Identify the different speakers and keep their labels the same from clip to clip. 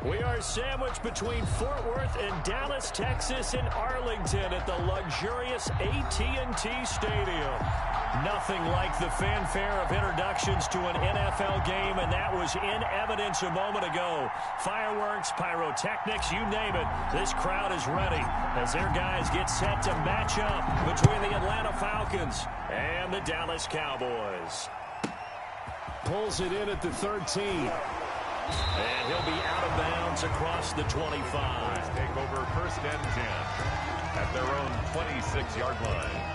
Speaker 1: We are sandwiched between Fort Worth and Dallas, Texas, and Arlington at the luxurious AT&T Stadium. Nothing like the fanfare of introductions to an NFL game, and that was in evidence a moment ago. Fireworks, pyrotechnics, you name it. This crowd is ready as their guys get set to match up between the Atlanta Falcons and the Dallas Cowboys. Pulls it in at the 13. And he'll be out of bounds across the 25.
Speaker 2: Take over 1st and 10 at their own 26-yard line.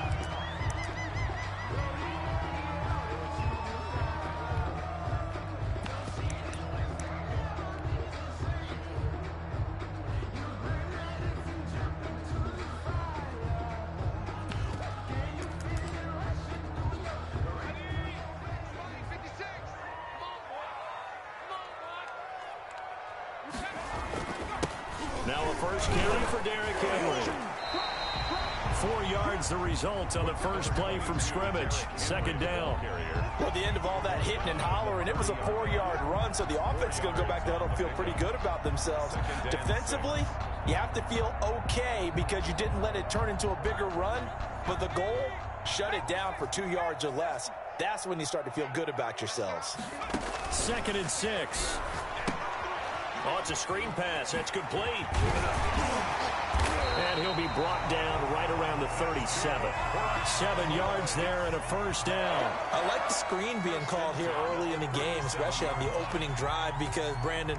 Speaker 1: Now a first carry for Derrick Henry. 4 yards the result on the first play from scrimmage. 2nd down.
Speaker 3: Well, at the end of all that hitting and hollering, it was a 4-yard run, so the offense is going to go back to huddle, feel pretty good about themselves. Defensively, you have to feel okay because you didn't let it turn into a bigger run, but the goal, shut it down for 2 yards or less. That's when you start to feel good about yourselves.
Speaker 1: 2nd and 6. Oh, it's a screen pass. That's complete. And he'll be brought down right around the 37. 7 yards there and a first down.
Speaker 3: I like the screen being called here early in the game, especially on the opening drive, because, Brandon,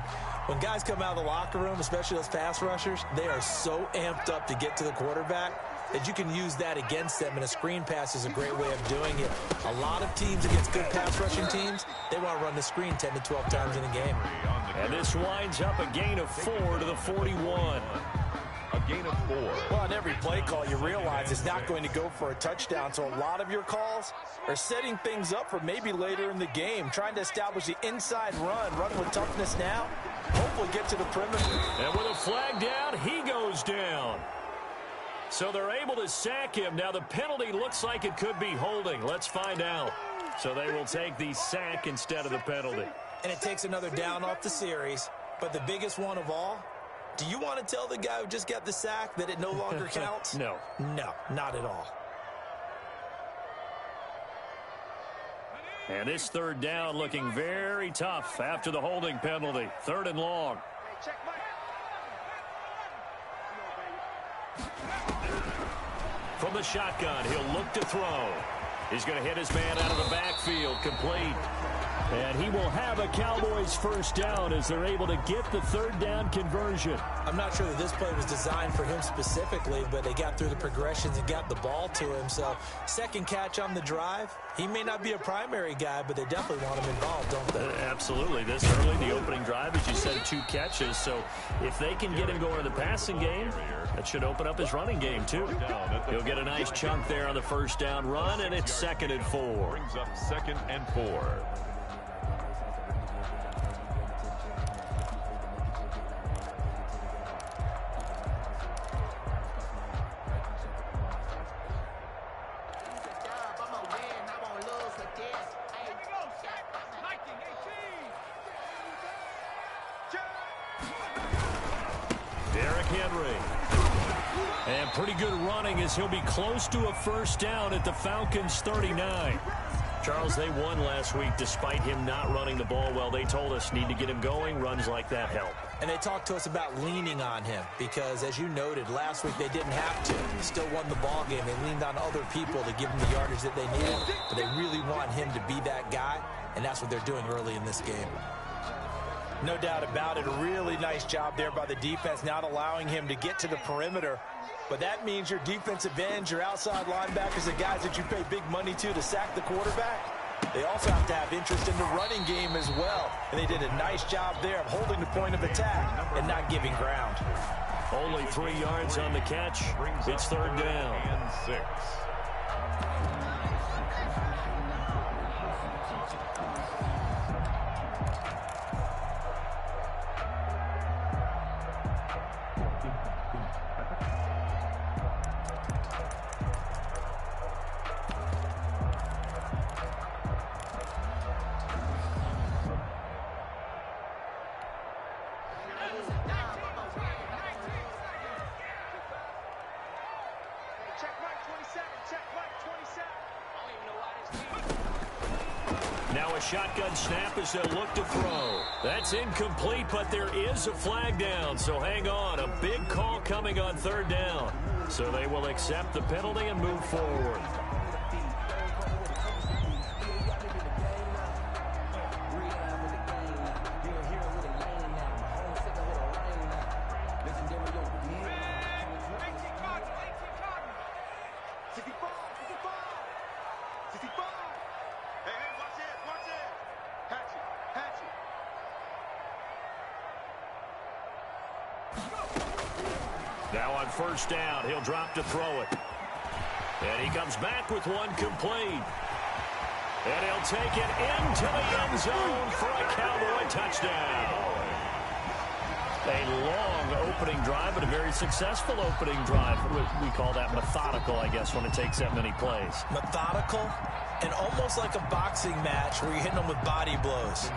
Speaker 3: when guys come out of the locker room, especially those pass rushers, they are so amped up to get to the quarterback that you can use that against them, and a screen pass is a great way of doing it. A lot of teams against good pass rushing teams, they want to run the screen 10 to 12 times in a game.
Speaker 1: And this winds up a gain of 4 to the 41.
Speaker 2: A gain of 4.
Speaker 3: Well, on every play call, you realize it's not going to go for a touchdown, so a lot of your calls are setting things up for maybe later in the game, trying to establish the inside run with toughness now, hopefully get to the perimeter.
Speaker 1: And with a flag down, he goes down. So they're able to sack him. Now the penalty looks like it could be holding. Let's find out. So they will take the sack instead of the penalty.
Speaker 3: And it takes another down off the series. But the biggest one of all, do you want to tell the guy who just got the sack that it no longer counts?
Speaker 1: No.
Speaker 3: No, not at all.
Speaker 1: And this 3rd down looking very tough after the holding penalty. 3rd and long. From the shotgun, he'll look to throw. He's going to hit his man out of the backfield, complete. And he will have a Cowboys first down as they're able to get the 3rd down conversion.
Speaker 3: I'm not sure that this play was designed for him specifically, but they got through the progressions and got the ball to him. So 2nd catch on the drive. He may not be a primary guy, but they definitely want him involved, don't they?
Speaker 1: Absolutely. This early, the opening drive, as you said, 2 catches. So if they can get him going in the passing game, that should open up his running game, too. He'll get a nice chunk there on the first down run, and it's 2nd and 4.
Speaker 2: Brings up 2nd and 4.
Speaker 1: Derrick Henry. And pretty good running as he'll be close to a first down at the Falcons' 39. Charles, they won last week despite him not running the ball well. They told us need to get him going. Runs like that help.
Speaker 3: And they talked to us about leaning on him because, as you noted, last week they didn't have to. Still won the ball game. They leaned on other people to give them the yardage that they needed. But they really want him to be that guy, and that's what they're doing early in this game. No doubt about it. A really nice job there by the defense, not allowing him to get to the perimeter. But that means your defensive ends, your outside linebackers, the guys that you pay big money to sack the quarterback, they also have to have interest in the running game as well. And they did a nice job there of holding the point of attack and not giving ground.
Speaker 1: Only 3 yards on the catch. It's 3rd down.
Speaker 2: And 6.
Speaker 1: Now a shotgun snap as they'll look to throw. That's incomplete, but there is a flag down, so hang on. A big call coming on third down. So they will accept the penalty and move forward. Now on first down, he'll drop to throw it. And he comes back with one complete. And he'll take it into the end zone for a Cowboy touchdown. A long opening drive, but a very successful opening drive. We call that methodical, I guess, when it takes that many plays.
Speaker 3: Methodical and almost like a boxing match where you're hitting them with body blows.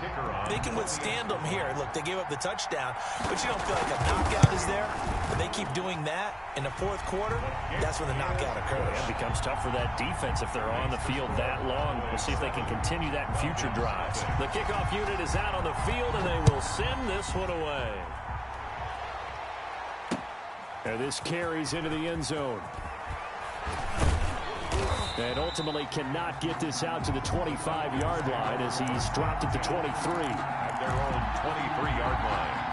Speaker 3: They can withstand them here. Look, they gave up the touchdown, but you don't feel like a knockout is there. But they keep doing that in the fourth quarter, that's when the knockout occurs.
Speaker 1: It becomes tough for that defense if they're on the field that long. We'll see if they can continue that in future drives. The kickoff unit is out on the field, and they will send this one away. And this carries into the end zone. And ultimately cannot get this out to the 25-yard line as he's dropped at the 23.
Speaker 2: At their own 23-yard line.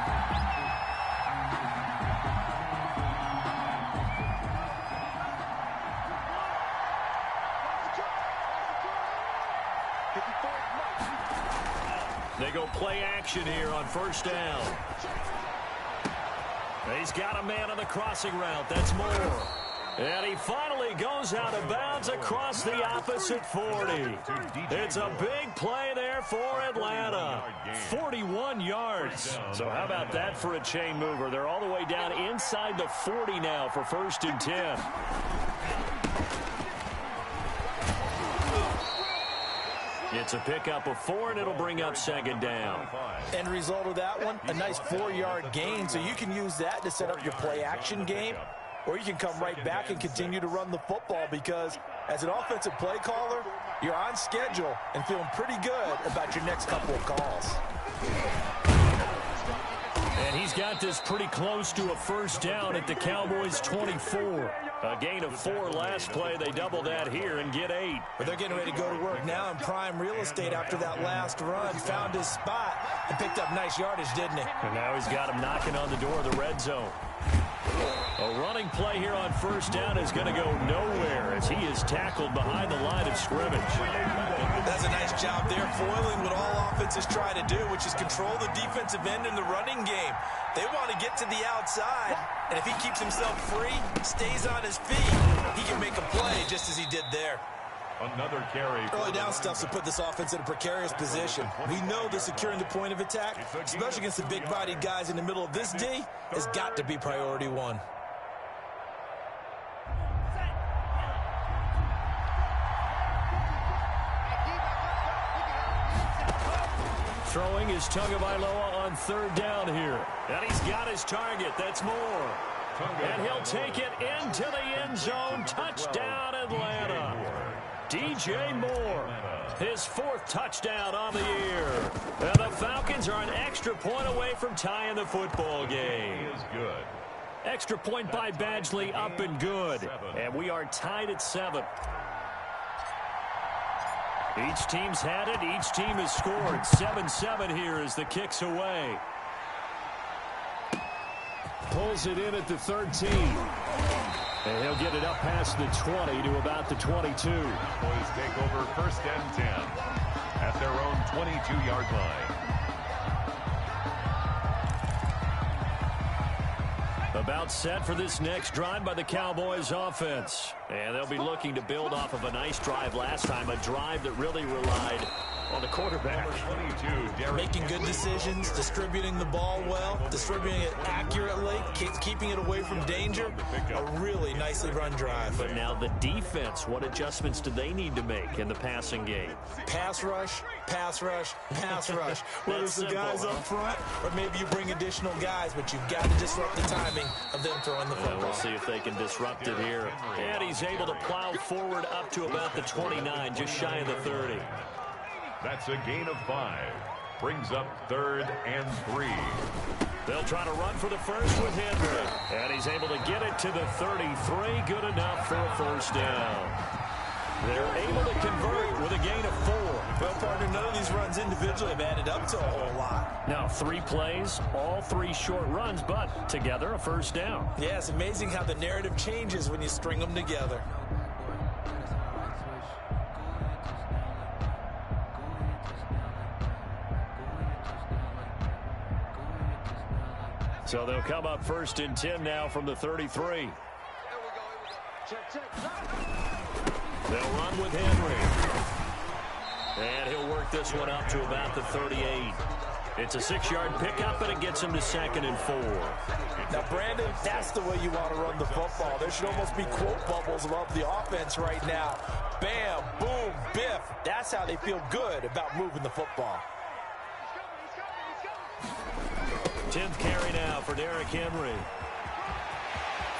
Speaker 1: They go play action here on first down. He's got a man on the crossing route. That's Moore. And he finally goes out of bounds across the opposite 40. It's a big play there for Atlanta. 41 yards. So how about that for a chain mover? They're all the way down inside the 40 now for 1st and 10. It's a pickup of 4, and it'll bring up 2nd down.
Speaker 3: End result of that one, a nice 4-yard gain, so you can use that to set up your play-action game, or you can come right back and continue to run the football because as an offensive play caller, you're on schedule and feeling pretty good about your next couple of calls.
Speaker 1: And he's got this pretty close to a 1st down at the Cowboys' 24. A gain of 4 last play. They double that here and get 8.
Speaker 3: But they're getting ready to go to work now in prime real estate after that last run. Found his spot and picked up nice yardage, didn't he?
Speaker 1: And now he's got him knocking on the door of the red zone. A running play here on 1st down is going to go nowhere as he is tackled behind the line of scrimmage.
Speaker 3: That's a nice job there, foiling what all offenses try to do, which is control the defensive end in the running game. They want to get to the outside, and if he keeps himself free, stays on his feet, he can make a play just as he did there.
Speaker 2: Another carry.
Speaker 3: Early down stuff to put this offense in a precarious position. We know that securing the point of attack, especially against the big-bodied guys in the middle of this D, has got to be priority 1.
Speaker 1: Throwing is Tagovailoa on 3rd down here. And he's got his target. That's Moore. And he'll take it into the end zone. Touchdown, Atlanta. DJ Moore, his 4th touchdown on the year. And the Falcons are an extra point away from tying the football game.
Speaker 2: He is good.
Speaker 1: Extra point by Badgley, up and good. And we are tied at 7. Each team's had it. Each team has scored. 7-7 here as the kick's away. Pulls it in at the 13. And he'll get it up past the 20 to about the 22.
Speaker 2: Boys take over 1st and 10 at their own 22-yard line.
Speaker 1: About set for this next drive by the Cowboys offense. And they'll be looking to build off of a nice drive last time, a drive that really relied on the quarterback.
Speaker 2: 22,
Speaker 3: making good decisions, distributing the ball well, distributing it accurately, keeping it away from danger. A really nicely run drive.
Speaker 1: But now the defense, what adjustments do they need to make in the passing game?
Speaker 3: Pass rush, pass rush, pass rush. Whether it's the guys up front or maybe you bring additional guys, but you've got to disrupt the timing of them throwing the football.
Speaker 1: We'll see if they can disrupt it here. And he's able to plow forward up to about the 29, just shy of the 30.
Speaker 2: That's a gain of 5. Brings up 3rd and 3.
Speaker 1: They'll try to run for the first with Henry. And he's able to get it to the 33. Good enough for a first down. They're able to convert with a gain of 4.
Speaker 3: Well, partner, none of these runs individually have added up to a whole lot.
Speaker 1: Now, 3 plays, all 3 short runs, but together a first down.
Speaker 3: Yeah, it's amazing how the narrative changes when you string them together.
Speaker 1: So they'll come up 1st and 10 now from the 33. They'll run with Henry. And he'll work this one up to about the 38. It's a 6-yard pickup, and it gets him to 2nd and 4.
Speaker 3: Now, Brandon, that's the way you want to run the football. There should almost be quote bubbles above the offense right now. Bam, boom, biff. That's how they feel good about moving the football.
Speaker 1: 10th carry now for Derrick Henry.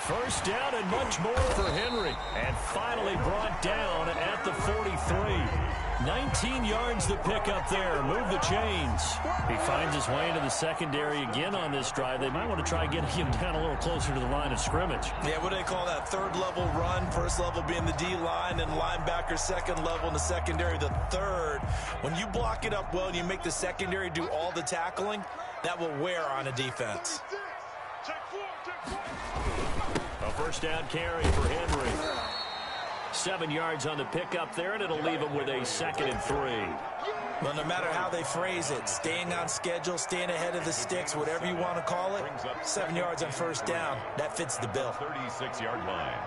Speaker 1: First down and much more for Henry. And finally brought down at the 43. 19 yards the pickup there. Move the chains. He finds his way into the secondary again on this drive. They might want to try getting him down a little closer to the line of scrimmage.
Speaker 3: Yeah, what do they call that? 3rd level run. 1st level being the D-line, and linebacker 2nd level in the secondary, the 3rd. When you block it up well and you make the secondary do all the tackling, that will wear on a defense.
Speaker 1: A first down carry for Henry. 7 yards on the pickup there, and it'll leave him with a 2nd and 3.
Speaker 3: Well, no matter how they phrase it, staying on schedule, staying ahead of the sticks, whatever you want to call it, 7 yards on first down, that fits the bill.
Speaker 2: 36-yard line.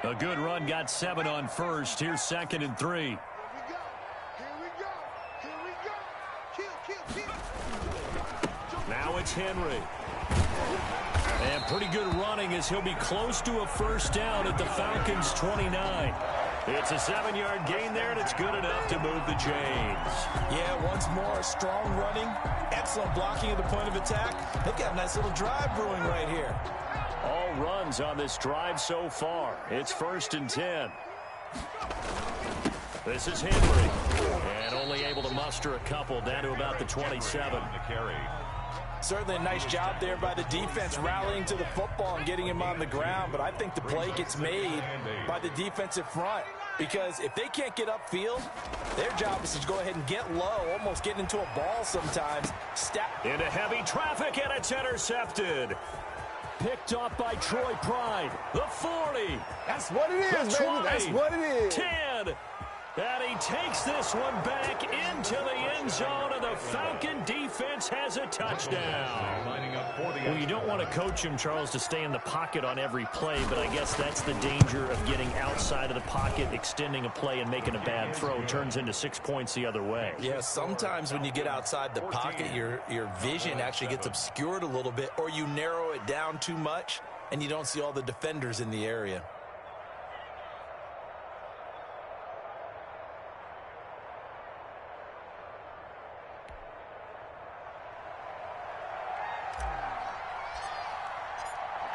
Speaker 1: A good run, got 7 on first. Here's 2nd and 3. Now it's Henry. And pretty good running as he'll be close to a first down at the Falcons' 29. It's a 7-yard gain there, and it's good enough to move the chains.
Speaker 3: Yeah, once more, strong running, excellent blocking at the point of attack. They've got a nice little drive brewing right here.
Speaker 1: All runs on this drive so far. It's 1st and 10. This is Henry. And only able to muster a couple down to about the 27.
Speaker 3: Certainly a nice job there by the defense rallying to the football and getting him on the ground, but I think the play gets made by the defensive front, because if they can't get upfield, their job is to go ahead and get low, almost get into a ball sometimes. Step
Speaker 1: into heavy traffic, and it's intercepted. Picked up by Troy Pride. The 40.
Speaker 4: That's what it is, baby. That's what it is.
Speaker 1: 10. And he takes this one back into the end zone, and the Falcon defense has a touchdown. Well, you don't want to coach him, Charles, to stay in the pocket on every play, but I guess that's the danger of getting outside of the pocket, extending a play, and making a bad throw. Turns into 6 points the other way.
Speaker 3: Yeah, sometimes when you get outside the pocket, your vision actually gets obscured a little bit, or you narrow it down too much, and you don't see all the defenders in the area.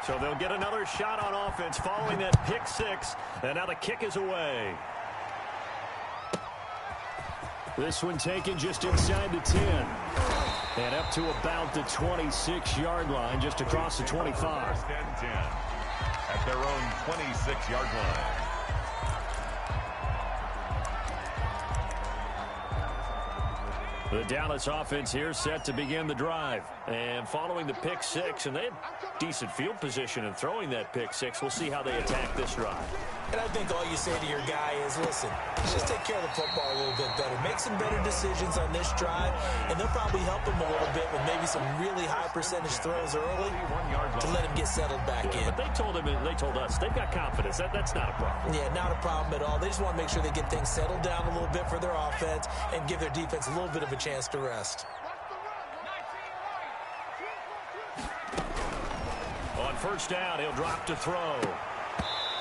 Speaker 1: So they'll get another shot on offense following that pick 6, and now the kick is away. This one taken just inside the 10. And up to about the 26-yard line, just across the 25.
Speaker 2: 1st and 10 at their own 26-yard line.
Speaker 1: The Dallas offense here set to begin the drive. And following the pick 6, and they had decent field position in throwing that pick 6. We'll see how they attack this drive.
Speaker 3: And I think all you say to your guy is, listen, just take care of the football a little bit better. Make some better decisions on this drive, and they'll probably help him a little bit with maybe some really high percentage throws early to let him get settled back in.
Speaker 1: But they told us they've got confidence. That's not a problem.
Speaker 3: Yeah, not a problem at all. They just want to make sure they get things settled down a little bit for their offense and give their defense a little bit of a chance to rest.
Speaker 1: On first down, he'll drop to throw.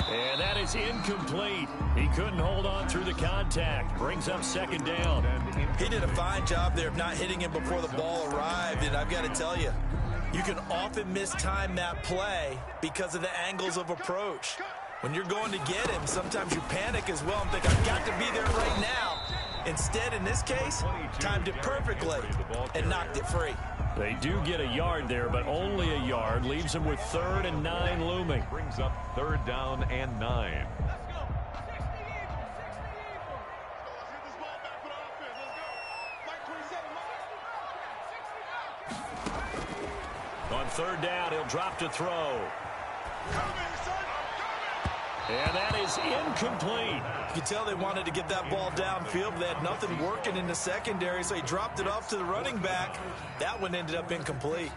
Speaker 1: And that is incomplete. He couldn't hold on through the contact. Brings up 2nd down.
Speaker 3: He did a fine job there of not hitting him before the ball arrived, and I've got to tell you, you can often mistime that play because of the angles of approach. When you're going to get him, sometimes you panic as well and think, I've got to be there right now. Instead, in this case, timed it perfectly and knocked it free.
Speaker 1: They do get a yard there, but only a yard. Leaves them with 3rd and 9 looming.
Speaker 2: Brings up 3rd down and 9.
Speaker 1: On 3rd down, he'll drop to throw. And that is incomplete.
Speaker 3: You can tell they wanted to get that ball downfield, but they had nothing working in the secondary, so he dropped it off to the running back. That one ended up incomplete.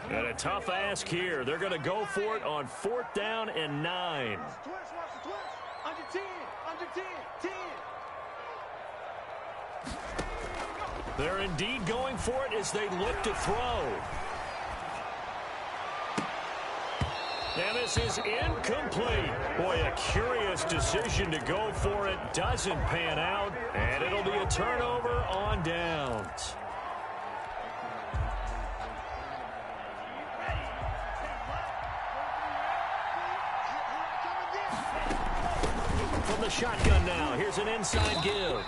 Speaker 1: And a tough ask here. They're going to go for it on 4th down and 9.
Speaker 5: Under 10, under 10, 10.
Speaker 1: They're indeed going for it as they look to throw. And this is incomplete. Boy, a curious decision to go for it. Doesn't pan out. And it'll be a turnover on downs. From the shotgun now, here's an inside give.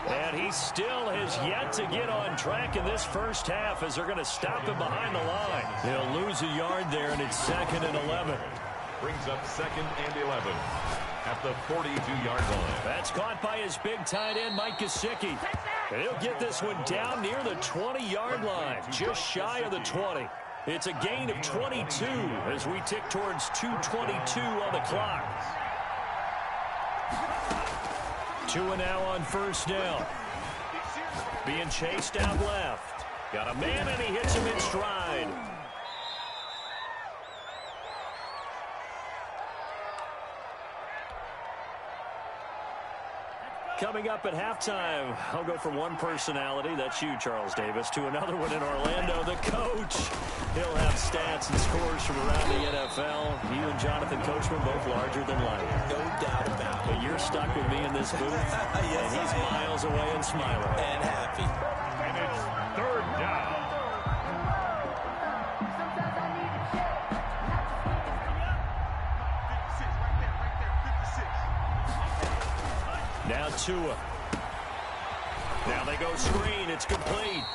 Speaker 1: And he still has yet to get on track in this first half as they're going to stop him behind the line. He'll lose a yard there, and it's 2nd and 11.
Speaker 2: Brings up 2nd and 11 at the 42-yard line.
Speaker 1: That's caught by his big tight end, Mike Gesicki. And he'll get this one down near the 20-yard line, just shy of the 20. It's a gain of 22 as we tick towards 2:22 on the clock. 2 now on 1st down. Being chased out left. Got a man, and he hits him in stride. Coming up at halftime, I'll go from one personality, that's you, Charles Davis, to another one in Orlando, the coach. He'll have stats and scores from around the NFL. You and Jonathan Coachman both larger than life.
Speaker 3: No doubt about it.
Speaker 1: But you're stuck with me in this booth,
Speaker 3: Yes,
Speaker 1: and he's miles away and smiling.
Speaker 3: And happy.
Speaker 2: And it's 3rd down.
Speaker 1: Now Tua. Now they go screen. It's complete.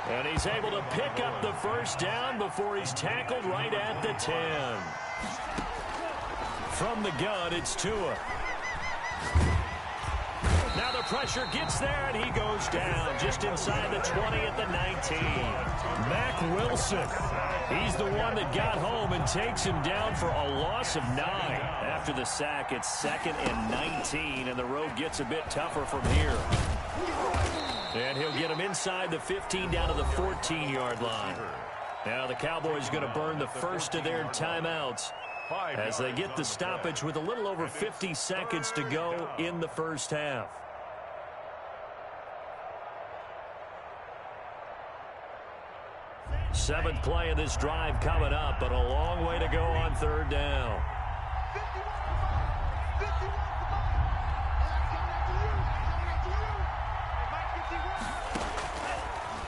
Speaker 1: And he's able to pick up the 1st down before he's tackled right at the 10. From the gun, it's Tua. Now the pressure gets there, and he goes down just inside the 20 at the 19. Mack Wilson. He's the one that got home and takes him down for a loss of 9. After the sack, it's 2nd and 19, and the road gets a bit tougher from here. And he'll get him inside the 15 down to the 14-yard line. Now the Cowboys going to burn the first of their timeouts as they get the stoppage with a little over 50 seconds to go in the first half. Seventh play of this drive coming up, but a long way to go on 3rd down.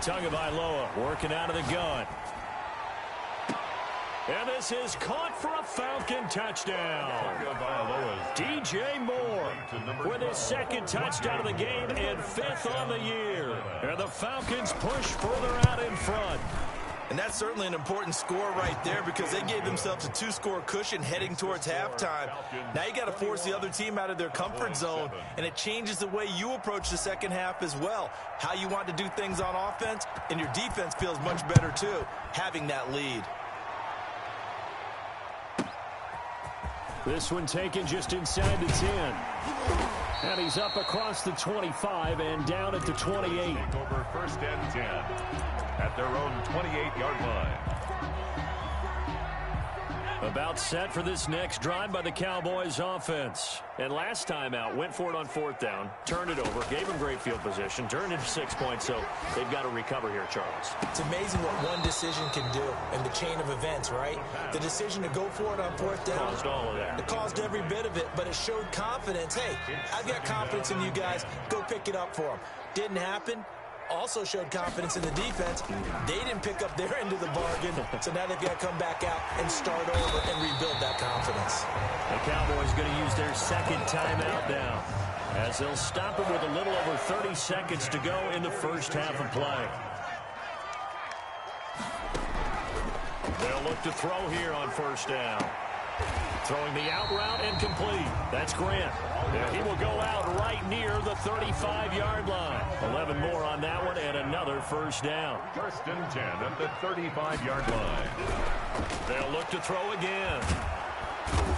Speaker 1: Tagovailoa working out of the gun. And this is caught for a Falcon touchdown. DJ Moore with his 2nd touchdown of the game and 5th on the year. And the Falcons push further out in front.
Speaker 3: And that's certainly an important score right there because they gave themselves a 2-score cushion heading towards halftime. Now you got to force the other team out of their comfort zone, and it changes the way you approach the second half as well. How you want to do things on offense, and your defense feels much better too, having that lead.
Speaker 1: This one taken just inside the 10. And he's up across the 25 and down at the 28.
Speaker 2: Over 1st and 10 at their own 28-yard line.
Speaker 1: About set for this next drive by the Cowboys offense. And last time out, went for it on 4th down, turned it over, gave them great field position, turned it 6 points, so they've got to recover here, Charles.
Speaker 3: It's amazing what one decision can do in the chain of events, right? The decision to go for it on 4th down.
Speaker 1: Caused all of that.
Speaker 3: It caused every bit of it, but it showed confidence. Hey, I've got confidence in you guys. Go pick it up for them. Didn't happen. also showed confidence in the defense. They didn't pick up their end of the bargain, so now they've got to come back out and start over and rebuild that confidence.
Speaker 1: The Cowboys going to use their second timeout now, as they'll stop it with a little over 30 seconds to go in the first half of play. They'll look to throw here on first down. Throwing the out route and complete. That's Grant. And he will go out right near the 35-yard line. 11 more on that one and another first down.
Speaker 2: First and 10 at the 35-yard line.
Speaker 1: They'll look to throw again.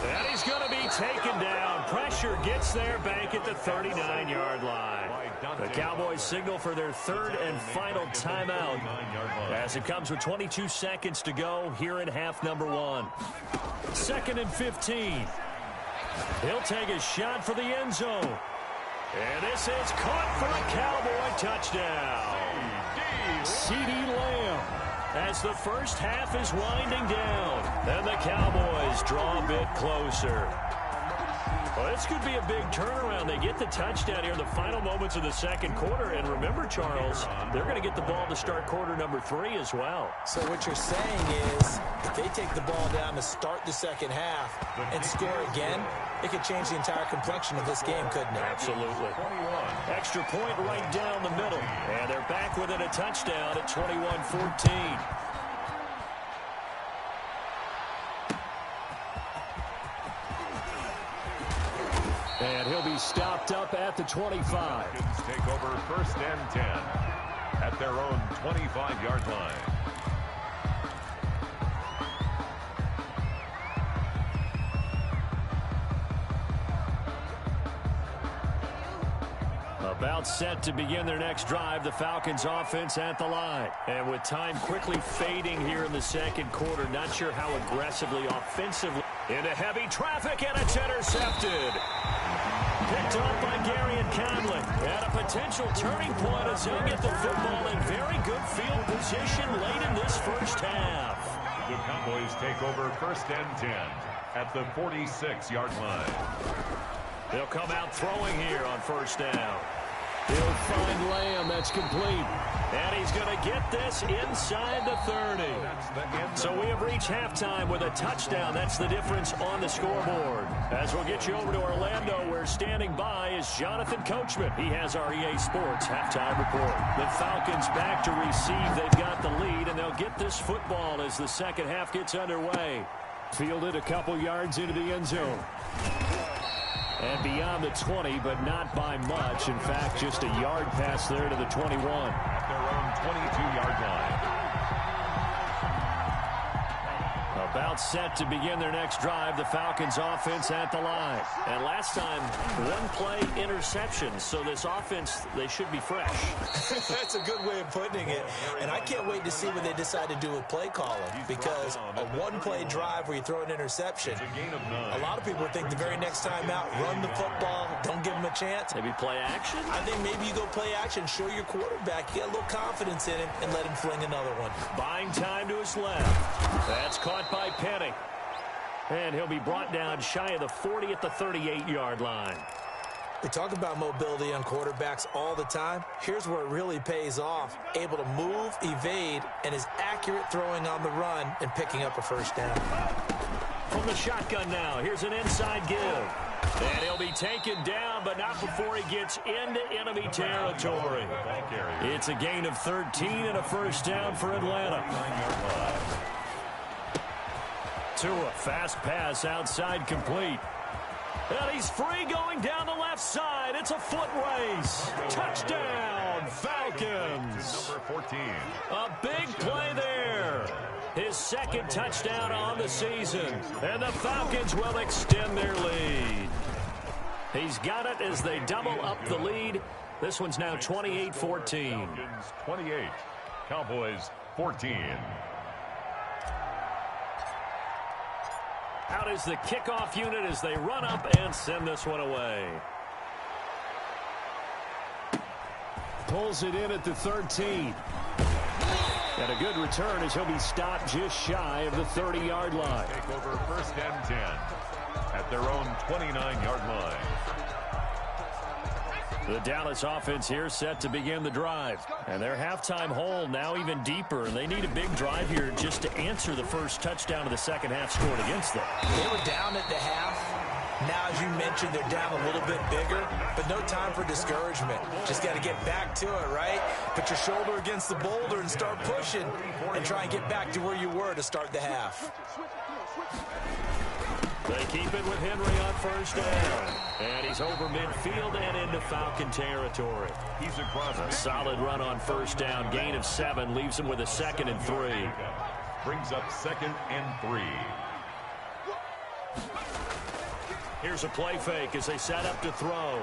Speaker 1: And he's going to be taken down. Pressure gets there back at the 39-yard line. The Cowboys signal for their third and final timeout as it comes with 22 seconds to go here in half number one. 2nd and 15. He'll take a shot for the end zone. And this is caught for a Cowboy touchdown. CeeDee Lamb. As the first half is winding down, and the Cowboys draw a bit closer. Well, this could be a big turnaround. They get the touchdown here in the final moments of the second quarter. And remember, Charles, they're going to get the ball to start quarter number 3 as well.
Speaker 3: So what you're saying is if they take the ball down to start the second half and score again, it could change the entire complexion of this game, couldn't it?
Speaker 1: Absolutely. Extra point right down the middle. And they're back within a touchdown at 21-14. And he'll be stopped up at the 25.
Speaker 2: Take over first and 10 at their own 25-yard line.
Speaker 1: About set to begin their next drive, the Falcons offense at the line. And with time quickly fading here in the second quarter, not sure how aggressively offensively. Into heavy traffic, and it's intercepted. Picked up by Gary and Conley. At a potential turning point as he'll get the football in very good field position late in this first half.
Speaker 2: The Cowboys take over first and 10 at the 46-yard line.
Speaker 1: They'll come out throwing here on first down. He'll find Lamb. That's complete. And he's going to get this inside the 30. So we have reached halftime with a touchdown. That's the difference on the scoreboard. As we'll get you over to Orlando, where standing by is Jonathan Coachman. He has our EA Sports halftime report. The Falcons back to receive. They've got the lead, and they'll get this football as the second half gets underway. Fielded a couple yards into the end zone. And beyond the 20, but not by much. In fact, just a yard pass there to the 21.
Speaker 2: At their own 22-yard line.
Speaker 1: About set to begin their next drive, the Falcons offense at the line. And last time, one play interception. So this offense, they should be fresh.
Speaker 3: That's a good way of putting it. And I can't wait to see what they decide to do with play calling. Because a one-play drive where you throw an interception, a lot of people think the very next time out, run the football, don't give them a chance.
Speaker 1: Maybe play action?
Speaker 3: I think maybe you go play action, show your quarterback, get a little confidence in him, and let him fling another one.
Speaker 1: Buying time to his left. That's caught by Penny. And he'll be brought down shy of the 40 at the 38-yard line.
Speaker 3: We talk about mobility on quarterbacks all the time. Here's where it really pays off. Able to move, evade, and is accurate throwing on the run and picking up a first down.
Speaker 1: From the shotgun now, here's an inside give. And he'll be taken down, but not before he gets into enemy territory. It's a gain of 13 and a first down for Atlanta. To a fast pass outside complete. And he's free going down the left side. It's a foot race. Touchdown, Falcons.
Speaker 2: Number 14.
Speaker 1: A big play there. His second touchdown on the season. And the Falcons will extend their lead. He's got it as they double up the lead. This one's now 28-14.
Speaker 2: Falcons 28. Cowboys 14.
Speaker 1: Out is the kickoff unit as they run up and send this one away. Pulls it in at the 13. And a good return as he'll be stopped just shy of the 30-yard line.
Speaker 2: Take over first and 10 at their own 29-yard line.
Speaker 1: The Dallas offense here set to begin the drive. And their halftime hole now even deeper. And they need a big drive here just to answer the first touchdown of the second half scored against them.
Speaker 3: They were down at the half. Now, as you mentioned, they're down a little bit bigger, but no time for discouragement. Just got to get back to it, right? Put your shoulder against the boulder and start pushing and try and get back to where you were to start the half.
Speaker 1: They keep it with Henry on first down. And he's over midfield and into Falcon territory.
Speaker 2: He's across.
Speaker 1: A solid run on first down. Gain of 7 leaves him with a 2nd and 3.
Speaker 2: Brings up 2nd and 3.
Speaker 1: Here's a play fake as they set up to throw.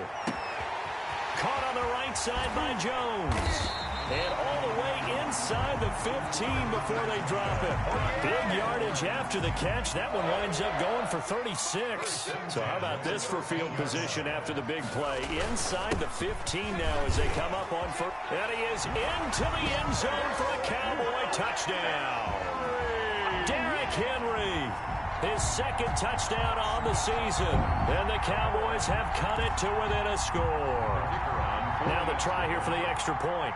Speaker 1: Caught on the right side by Jones. And all the way inside the 15 before they drop it. Big yardage after the catch. That one winds up going for 36. So how about this for field position after the big play? Inside the 15 now as they come up on first. And he is into the end zone for a Cowboy touchdown. Derrick Henry. His 2nd touchdown on the season. And the Cowboys have cut it to within a score. Now the try here for the extra point.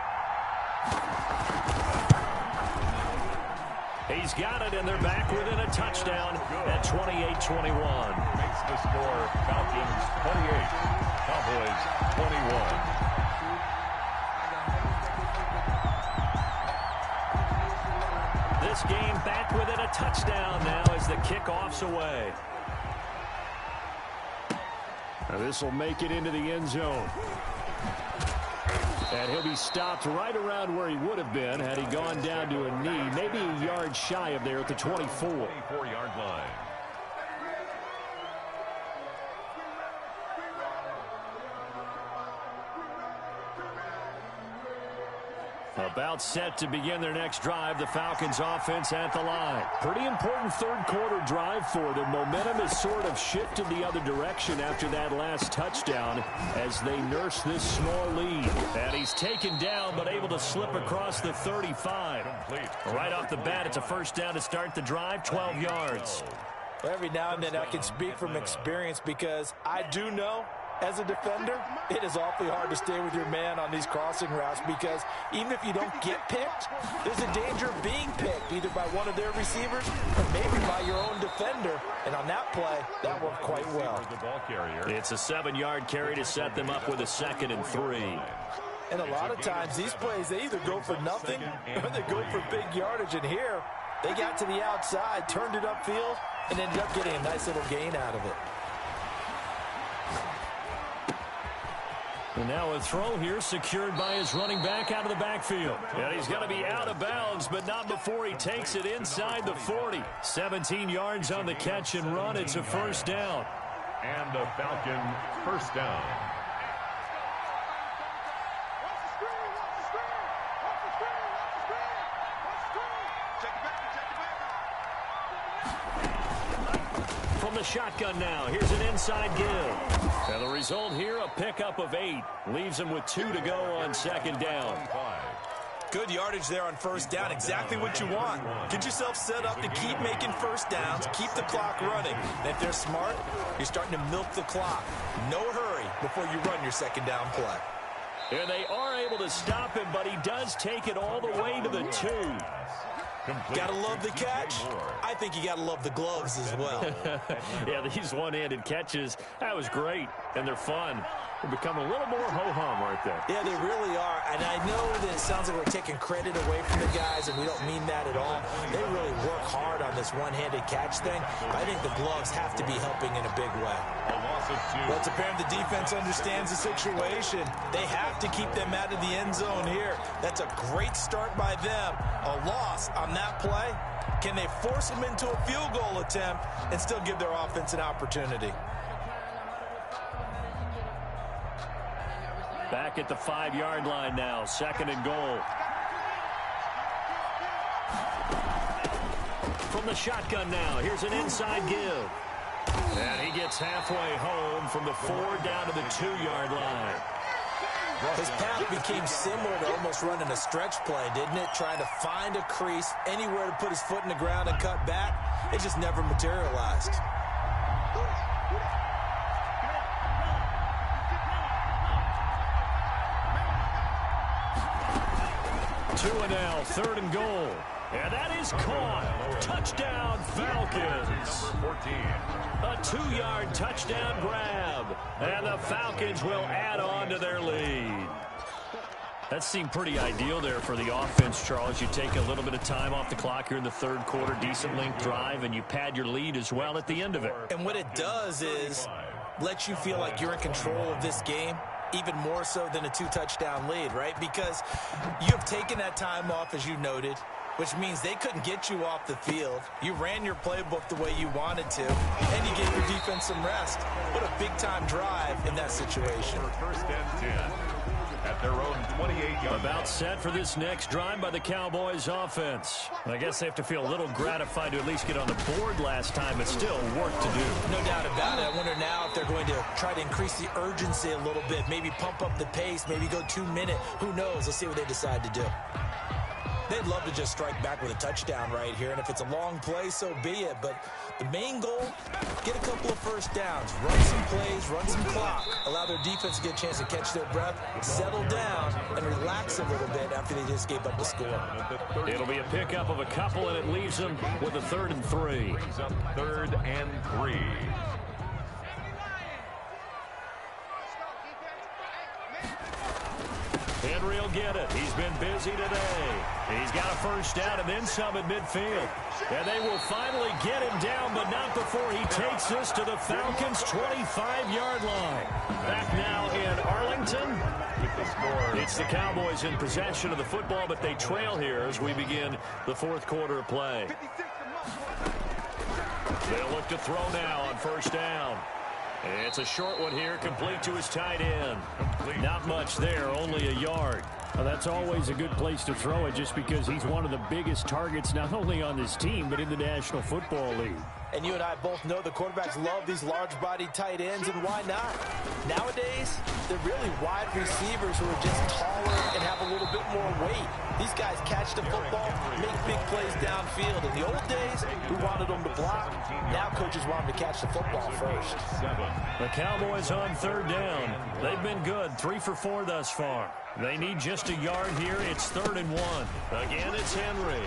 Speaker 1: He's got it, and they're back within a touchdown at 28-21.
Speaker 2: Makes the score Falcons 28, Cowboys 21.
Speaker 1: This game back within a touchdown now as the kickoff's away. Now this will make it into the end zone. And he'll be stopped right around where he would have been had he gone down to a knee, maybe a yard shy of there at the 24.
Speaker 2: 24-yard line.
Speaker 1: About set to begin their next drive, the Falcons offense at the line. Pretty important third quarter drive for them. Momentum has sort of shifted the other direction after that last touchdown as they nurse this small lead. And he's taken down but able to slip across the 35. Right off the bat, it's a first down to start the drive, 12 yards.
Speaker 3: Every now and then I can speak from experience because I do know as a defender, it is awfully hard to stay with your man on these crossing routes because even if you don't get picked, there's a danger of being picked either by one of their receivers or maybe by your own defender. And on that play, that worked quite well.
Speaker 1: It's a 7-yard carry to set them up with a 2nd and 3.
Speaker 3: And a lot of times these plays, they either go for nothing or they go for big yardage. And here, they got to the outside, turned it upfield, and ended up getting a nice little gain out of it.
Speaker 1: And now a throw here secured by his running back out of the backfield. And he's going to be out of bounds, but not before he takes it inside the 40. 17 yards on the catch and run. It's a first down.
Speaker 2: And a Falcon first down.
Speaker 1: From the shotgun now, here's an inside give. And the result here, a pickup of 8. Leaves him with 2 to go on second down.
Speaker 3: Good yardage there on first down. Exactly what you want. Get yourself set up to keep making first downs, keep the clock running. And if they're smart, you're starting to milk the clock. No hurry before you run your second down play.
Speaker 1: And they are able to stop him, but he does take it all the way to the 2.
Speaker 3: Gotta love the catch. I think you gotta love the gloves as well.
Speaker 1: Yeah, these one-handed catches, that was great, and they're fun. They become a little more ho-hum right there.
Speaker 3: Yeah, they really are, and I know that it sounds like we're taking credit away from the guys, and we don't mean that at all. They really work hard on this one-handed catch thing. I think the gloves have to be helping in a big way. Well, it's apparent the defense understands the situation. They have to keep them out of the end zone here. That's a great start by them. A loss on that play. Can they force them into a field goal attempt and still give their offense an opportunity?
Speaker 1: Back at the 5-yard line now, 2nd and goal. From the shotgun now, here's an inside give. And he gets halfway home from the 4 down to the 2-yard line.
Speaker 3: His path became similar to almost running a stretch play, didn't it? Trying to find a crease, anywhere to put his foot in the ground and cut back. It just never materialized.
Speaker 1: 2 now, 3rd and goal. And that is caught. Touchdown, Falcons.
Speaker 2: Number 14.
Speaker 1: A 2-yard touchdown grab. And the Falcons will add on to their lead. That seemed pretty ideal there for the offense, Charles. You take a little bit of time off the clock here in the 3rd quarter, decent length drive, and you pad your lead as well at the end of it.
Speaker 3: And what it does is let you feel like you're in control of this game, even more so than a 2-touchdown lead, right? Because you have taken that time off, as you noted, which means they couldn't get you off the field. You ran your playbook the way you wanted to, and you gave your defense some rest. What a big-time drive in that situation.
Speaker 2: First and 10 at their own 28-yard.
Speaker 1: About set for this next drive by the Cowboys offense. I guess they have to feel a little gratified to at least get on the board last time, but still work to do.
Speaker 3: No doubt about it. I wonder now if they're going to try to increase the urgency a little bit, maybe pump up the pace, maybe go 2-minute. Who knows? Let's see what they decide to do. They'd love to just strike back with a touchdown right here, and if it's a long play, so be it. But the main goal, get a couple of first downs, run some plays, run some clock, allow their defense to get a chance to catch their breath, settle down, and relax a little bit after they just gave up the score.
Speaker 1: It'll be a pickup of a couple, and it leaves them with a 3rd and 3.
Speaker 2: Brings up 3rd and 3.
Speaker 1: Henry will get it. He's been busy today. He's got a first down and then some at midfield. And they will finally get him down, but not before he takes this to the Falcons' 25-yard line. Back now in Arlington. It's the Cowboys in possession of the football, but they trail here as we begin the 4th quarter of play. They'll look to throw now on first down. It's a short one here, complete to his tight end. Not much there, only a yard. Well, that's always a good place to throw it just because he's one of the biggest targets not only on this team but in the National Football League.
Speaker 3: And you and I both know the quarterbacks love these large-bodied tight ends, and why not? Nowadays, they're really wide receivers who are just taller and have a little bit more weight. These guys catch the football, make big plays downfield. In the old days, we wanted them to block. Now coaches want them to catch the football first.
Speaker 1: The Cowboys on 3rd down. They've been good, 3 for 4 thus far. They need just a yard here. It's 3rd and 1. Again, it's Henry.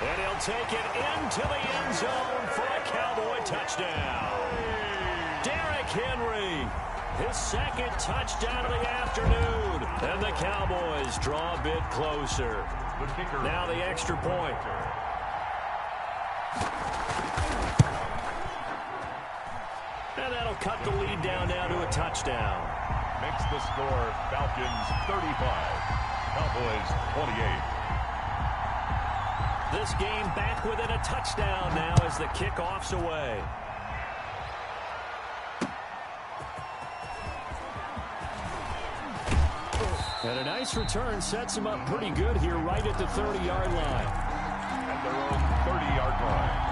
Speaker 1: And he'll take it into the end zone for a Cowboy touchdown. Derrick Henry, his 2nd touchdown of the afternoon. And the Cowboys draw a bit closer. Now the extra point. And that'll cut the lead down now to a touchdown.
Speaker 2: Makes the score Falcons 35, Cowboys 28.
Speaker 1: This game back within a touchdown now as the kickoff's away. And a nice return sets him up pretty good here right at the 30-yard line.
Speaker 2: At their own 30-yard line.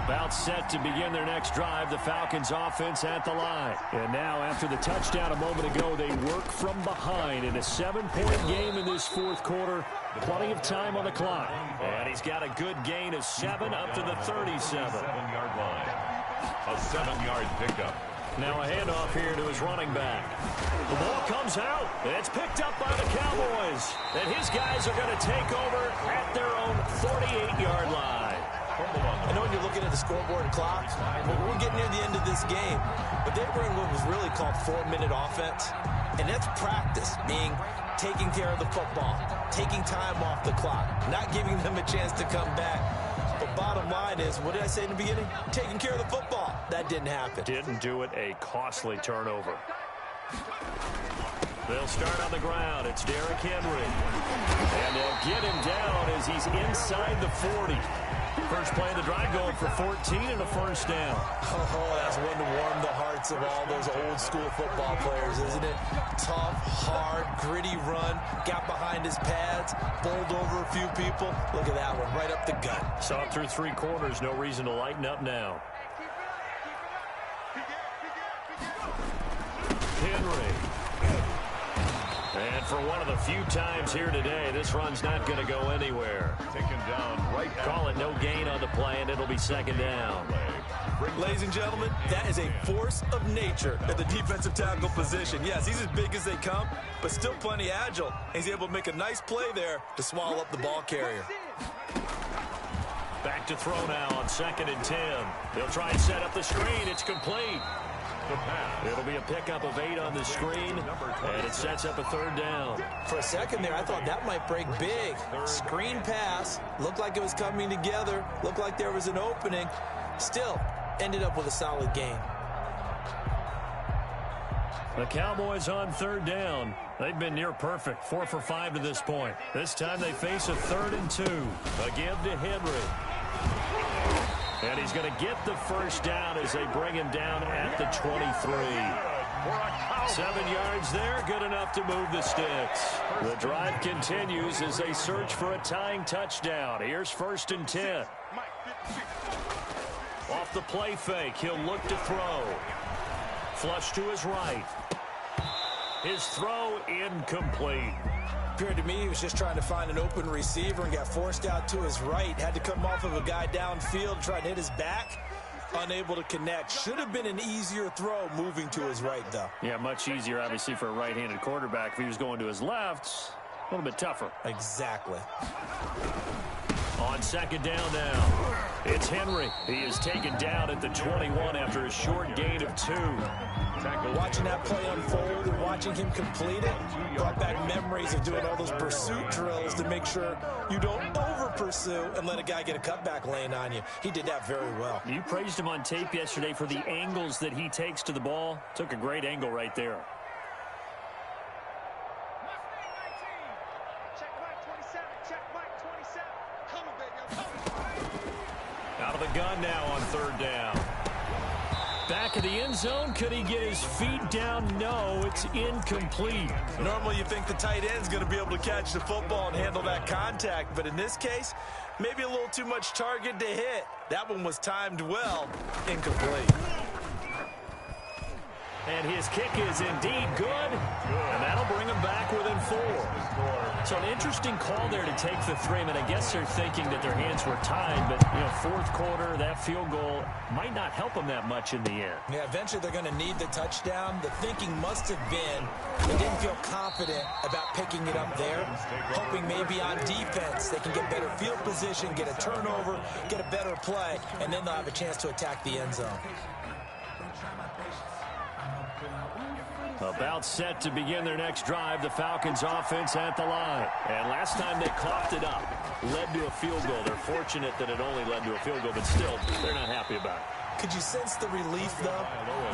Speaker 1: About set to begin their next drive, the Falcons offense at the line. And now after the touchdown a moment ago, they work from behind in a 7-point game in this 4th quarter. Plenty of time on the clock. And he's got a good gain of 7 up to the 37.
Speaker 2: 7-yard line. A 7-yard pickup.
Speaker 1: Now a handoff here to his running back. The ball comes out. It's picked up by the Cowboys. And his guys are going to take over at their own 48-yard line.
Speaker 3: I know when you're looking at the scoreboard and clock, but we're getting near the end of this game. But they were in what was really called 4-minute offense. And that's practice, meaning taking care of the football, taking time off the clock, not giving them a chance to come back. But bottom line is, what did I say in the beginning? Taking care of the football. That didn't happen.
Speaker 1: Didn't do it, a costly turnover. They'll start on the ground. It's Derrick Henry. And they'll get him down as he's inside the 40. First play of the drive going for 14 and a first down.
Speaker 3: Oh, that's one to warm the hearts of all those old school football players, isn't it? Tough, hard, gritty run. Got behind his pads, bowled over a few people. Look at that one, right up the gut.
Speaker 1: Saw it through 3 quarters. No reason to lighten up now. Henry. And for one of the few times here today, this run's not going to go anywhere.
Speaker 2: Taken down right.
Speaker 1: Call it no gain on the play, and it'll be 2nd down.
Speaker 3: Ladies and gentlemen, that is a force of nature at the defensive tackle position. Yes, he's as big as they come, but still plenty agile. He's able to make a nice play there to swallow up the ball carrier.
Speaker 1: Back to throw now on 2nd and 10. They'll try and set up the screen. It's complete. It'll be a pickup of 8 on the screen, and it sets up a 3rd down.
Speaker 3: For a second there, I thought that might break big. Screen pass. Looked like it was coming together. Looked like there was an opening. Still, ended up with a solid gain.
Speaker 1: The Cowboys on 3rd down. They've been near perfect, 4 for 5 to this point. This time they face a 3rd and 2. A give to Henry. And he's going to get the 1st down as they bring him down at the 23. 7 yards there, good enough to move the sticks. The drive continues as they search for a tying touchdown. Here's 1st and 10. Off the play fake, he'll look to throw. Flush to his right. His throw incomplete.
Speaker 3: Appeared to me he was just trying to find an open receiver and got forced out to his right. Had to come off of a guy downfield, try to hit his back. Unable to connect. Should have been an easier throw moving to his right, though.
Speaker 1: Yeah, much easier, obviously, for a right-handed quarterback. If he was going to his left, a little bit tougher.
Speaker 3: Exactly.
Speaker 1: On 2nd down now, it's Henry. He is taken down at the 21 after a short gain of 2.
Speaker 3: Watching that play unfold and watching him complete it brought back memories of doing all those pursuit drills to make sure you don't over-pursue and let a guy get a cutback lane on you. He did that very well.
Speaker 1: You praised him on tape yesterday for the angles that he takes to the ball. Took a great angle right there. Out of the gun now on 3rd down. Back of the end zone. Could he get his feet down? No, it's incomplete.
Speaker 3: Normally you think the tight end's going to be able to catch the football and handle that contact, but in this case, maybe a little too much target to hit. That one was timed well. Incomplete.
Speaker 1: And his kick is indeed good, and that'll bring him back within 4. So an interesting call there to take the 3. I mean, I guess they're thinking that their hands were tied, but, 4th quarter, that field goal might not help them that much in the end.
Speaker 3: Yeah, eventually they're going to need the touchdown. The thinking must have been they didn't feel confident about picking it up there, hoping maybe on defense they can get better field position, get a turnover, get a better play, and then they'll have a chance to attack the end zone.
Speaker 1: About set to begin their next drive, the Falcons offense at the line. And last time they coughed it up, led to a field goal. They're fortunate that it only led to a field goal, but still, they're not happy about it.
Speaker 3: Could you sense the relief, though,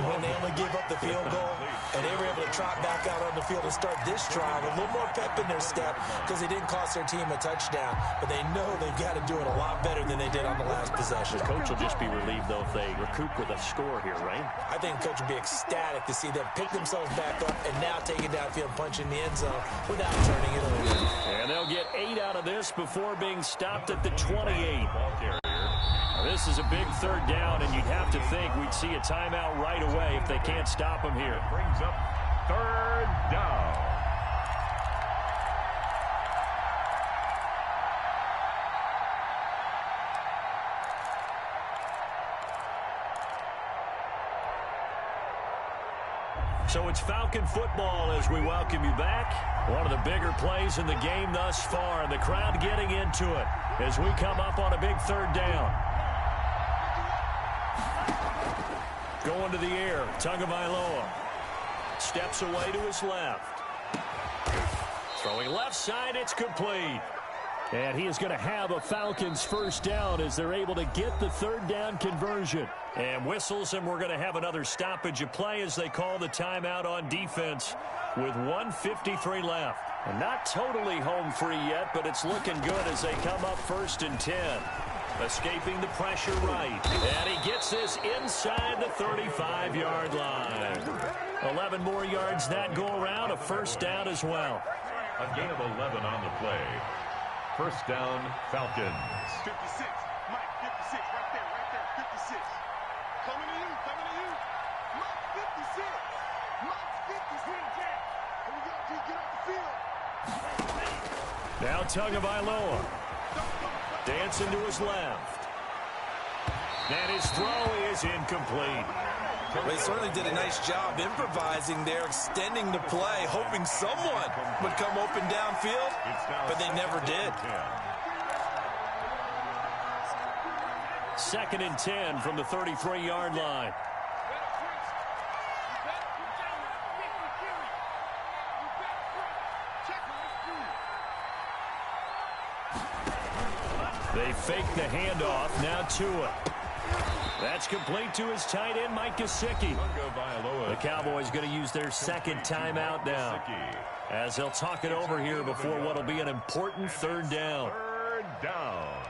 Speaker 3: when they only gave up the field goal and they were able to trot back out on the field and start this drive? A little more pep in their step because they didn't cost their team a touchdown, but they know they've got to do it a lot better than they did on the last possession.
Speaker 1: The coach will just be relieved, though, if they recoup with a score here, right?
Speaker 3: I think the coach would be ecstatic to see them pick themselves back up and now take it downfield, punch in the end zone without turning it over.
Speaker 1: And they'll get 8 out of this before being stopped at the 28. This is a big 3rd down, and you'd have to think we'd see a timeout right away if they can't stop him here.
Speaker 2: Brings up 3rd down.
Speaker 1: So it's Falcon football as we welcome you back. One of the bigger plays in the game thus far, and the crowd getting into it as we come up on a big 3rd down. Going to the air, Tagovailoa steps away to his left. Throwing left side, it's complete. And he is going to have a Falcons 1st down as they're able to get the 3rd down conversion. And whistles, and we're going to have another stoppage of play as they call the timeout on defense with 1:53 left. And not totally home free yet, but it's looking good as they come up 1st and 10. Escaping the pressure right. And he gets this inside the 35-yard line. 11 more yards that go around, a 1st down as well.
Speaker 2: A gain of 11 on the play. 1st down, Falcons.
Speaker 5: 56. Mike, 56. Right there. 56. Coming to you. Mike, 56. Mike, 56. Come on, get off the field.
Speaker 1: Now Tagovailoa. Dancing to his left. And his throw is incomplete.
Speaker 3: They certainly did a nice job improvising there, extending the play, hoping someone would come open downfield, but they never did.
Speaker 1: 2nd and 10 from the 33-yard line. They fake the handoff. Now Tua. That's complete to his tight end, Mike Gesicki. The Cowboys going to use their 2nd timeout now, as they'll talk it over here before what will be an important 3rd down.
Speaker 2: 3rd down.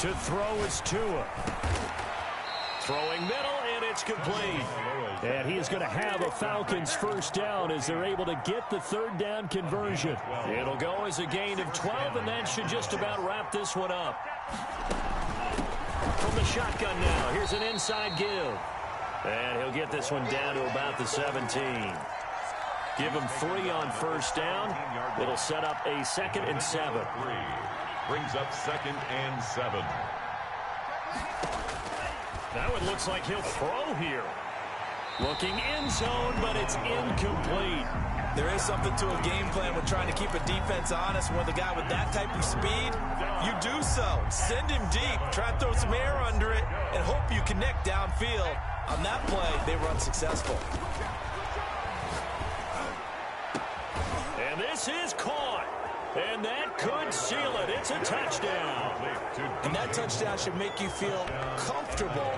Speaker 1: To throw is Tua. Throwing middle, and it's complete. And he is going to have a Falcons 1st down as they're able to get the 3rd down conversion. It'll go as a gain of 12, and that should just about wrap this one up. From the shotgun now, here's an inside give. And he'll get this one down to about the 17. Give him 3 on 1st down. It'll set up a 2nd and 7.
Speaker 2: Brings up 2nd and 7.
Speaker 1: Now it looks like he'll throw here. Looking end zone, but it's incomplete.
Speaker 3: There is something to a game plan with trying to keep a defense honest. With a guy with that type of speed, you do so. Send him deep, try to throw some air under it, and hope you connect downfield. On that play, they were unsuccessful.
Speaker 1: And this is caught. And that could seal it. It's a touchdown.
Speaker 3: And that touchdown should make you feel comfortable.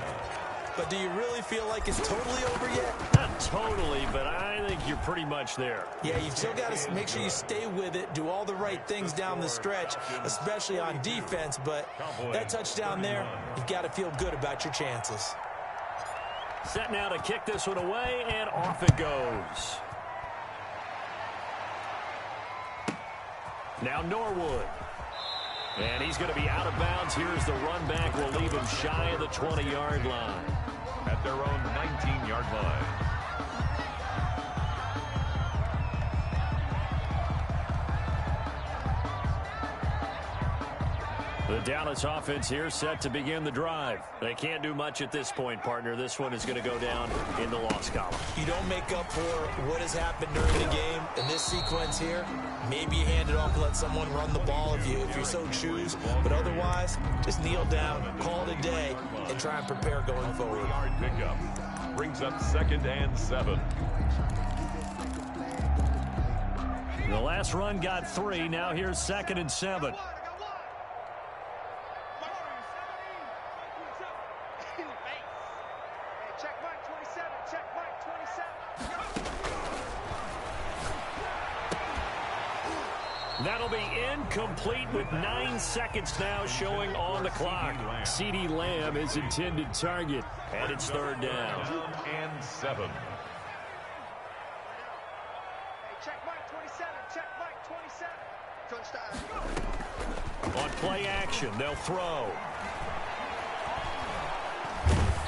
Speaker 3: But do you really feel like it's totally over yet?
Speaker 1: Not totally, but I think you're pretty much there.
Speaker 3: Yeah, you've still got to make sure you stay with it, do all the right things down the stretch, especially on defense. But that touchdown there, you've got to feel good about your chances.
Speaker 1: Set now to kick this one away, and off it goes. Now Norwood. And he's going to be out of bounds. Here's the run back. Will leave him shy of the 20-yard line.
Speaker 2: At their own 19-yard line.
Speaker 1: The Dallas offense here set to begin the drive. They can't do much at this point, partner. This one is going to go down in the loss column.
Speaker 3: You don't make up for what has happened during the game in this sequence here. Maybe you hand it off and let someone run the ball if you so choose. But otherwise, just kneel down, call it a day, and try and prepare going forward.
Speaker 2: Yard pickup. Brings up 2nd and 7.
Speaker 1: The last run got 3. Now here's 2nd and 7. That'll be incomplete with 9 seconds now showing on the clock. CeeDee Lamb is intended target, and it's 3rd down.
Speaker 2: 3rd and 7.
Speaker 5: Check Mike 27. Check Mike 27. Touchdown.
Speaker 1: On play action, they'll throw.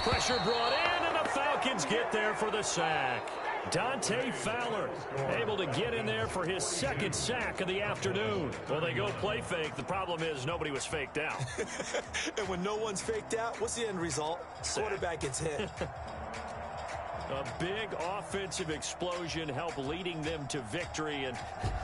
Speaker 1: Pressure brought in, and the Falcons get there for the sack. Dante Fowler able to get in there for his 2nd sack of the afternoon. Well, they go play fake. The problem is nobody was faked out.
Speaker 3: And when no one's faked out, what's the end result? Quarterback gets hit.
Speaker 1: A big offensive explosion helped leading them to victory. And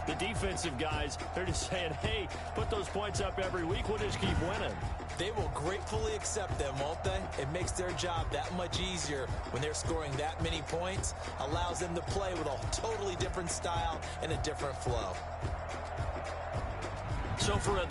Speaker 1: the defensive guys, they're just saying, hey, put those points up every week. We'll just keep winning.
Speaker 3: They will gratefully accept them, won't they? It makes their job that much easier when they're scoring that many points. Allows them to play with a totally different style and a different flow.
Speaker 1: So for